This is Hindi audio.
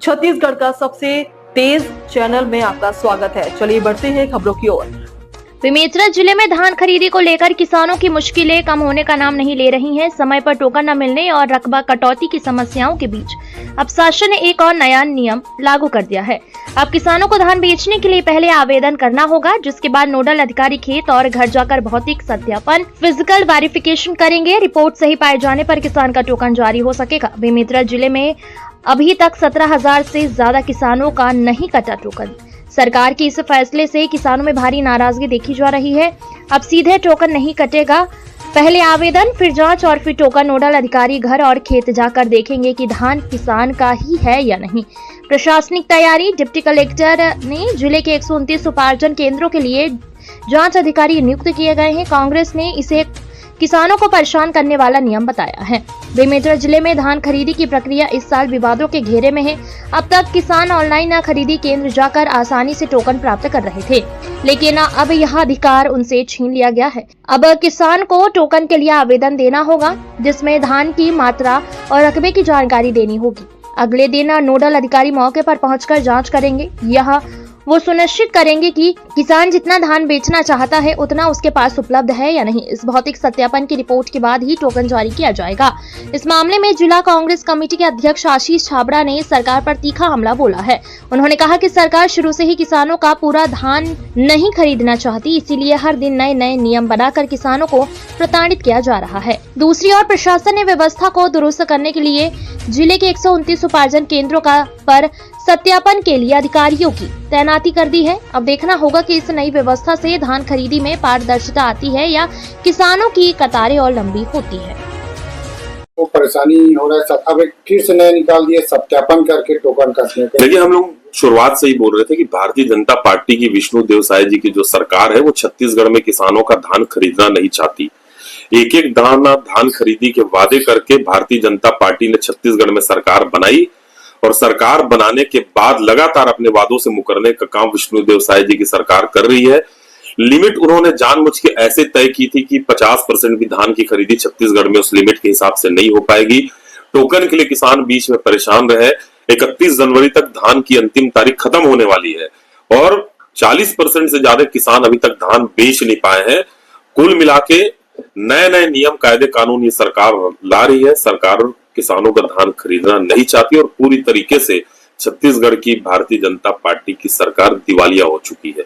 छत्तीसगढ़ का सबसे तेज चैनल में आपका स्वागत है। चलिए बढ़ते हैं खबरों की ओर। बेमेतरा जिले में धान खरीदी को लेकर किसानों की मुश्किलें कम होने का नाम नहीं ले रही हैं। समय पर टोकन न मिलने और रकबा कटौती की समस्याओं के बीच अब शासन ने एक और नया नियम लागू कर दिया है। अब किसानों को धान बेचने के लिए पहले आवेदन करना होगा, जिसके बाद नोडल अधिकारी खेत और घर जाकर भौतिक सत्यापन फिजिकल वेरिफिकेशन करेंगे। रिपोर्ट सही पाए जाने पर किसान का टोकन जारी हो सकेगा। बेमेतरा जिले में अभी तक 17,000 से ज्यादा किसानों का नहीं कटा टोकन। सरकार के इस फैसले से किसानों में भारी नाराजगी देखी जा रही है। अब सीधे टोकन नहीं कटेगा, पहले आवेदन, फिर जांच और फिर टोकन। नोडल अधिकारी घर और खेत जाकर देखेंगे कि धान किसान का ही है या नहीं। प्रशासनिक तैयारी। डिप्टी कलेक्टर ने जिले के 129 उपार्जन केंद्रों के लिए जांच अधिकारी नियुक्त किए गए हैं। कांग्रेस ने इसे किसानों को परेशान करने वाला नियम बताया है। बेमेतरा जिले में धान खरीदी की प्रक्रिया इस साल विवादों के घेरे में है। अब तक किसान ऑनलाइन खरीदी केंद्र जाकर आसानी से टोकन प्राप्त कर रहे थे, लेकिन अब यह अधिकार उनसे छीन लिया गया है। अब किसान को टोकन के लिए आवेदन देना होगा, जिसमें धान की मात्रा और रकबे की जानकारी देनी होगी। अगले दिन नोडल अधिकारी मौके पर पहुंचकर जांच करेंगे। यह वो सुनिश्चित करेंगे कि किसान जितना धान बेचना चाहता है उतना उसके पास उपलब्ध है या नहीं। इस भौतिक सत्यापन की रिपोर्ट के बाद ही टोकन जारी किया जाएगा। इस मामले में जिला कांग्रेस कमेटी के अध्यक्ष आशीष छाबड़ा ने सरकार पर तीखा हमला बोला है। उन्होंने कहा कि सरकार शुरू से ही किसानों का पूरा धान नहीं खरीदना चाहती, इसीलिए हर दिन नए नए नियम बनाकर किसानों को प्रताड़ित किया जा रहा है। दूसरी ओर प्रशासन ने व्यवस्था को दुरुस्त करने के लिए जिले के 129 उपार्जन केंद्रों पर सत्यापन के लिए अधिकारियों की तैनाती कर दी है। अब देखना होगा कि इस नई व्यवस्था से धान खरीदी में पारदर्शिता आती है या किसानों की कतारें और लंबी होती है। वो परेशानी हो रहा है सब, अब एक फिर से नया निकाल दिए सत्यापन करके टोकन कसने के। देखिए, हम लोग शुरुआत से ही बोल रहे थे कि भारतीय जनता पार्टी की विष्णु देव साय जी की जो सरकार है वो छत्तीसगढ़ में किसानों का धान खरीदना नहीं चाहती। एक एक दाना धान खरीदी के वादे करके भारतीय जनता पार्टी ने छत्तीसगढ़ में सरकार बनाई और सरकार बनाने के बाद लगातार अपने वादों से मुकरने का काम विष्णुदेव साय जी की सरकार कर रही है। लिमिट उन्होंने जानबूझ के ऐसे तय की थी कि 50% भी धान की खरीदी छत्तीसगढ़ में उस लिमिट के हिसाब से नहीं हो पाएगी। टोकन के लिए किसान बीच में परेशान रहे। 31 जनवरी तक धान की अंतिम तारीख खत्म होने वाली है और 40% से ज्यादा किसान अभी तक धान बेच नहीं पाए हैं। कुल मिला के नए नए नियम, कायदे, कानून ये सरकार ला रही है। सरकार किसानों का धान खरीदना नहीं चाहती और पूरी तरीके से छत्तीसगढ़ की भारतीय जनता पार्टी की सरकार दिवालिया हो चुकी है।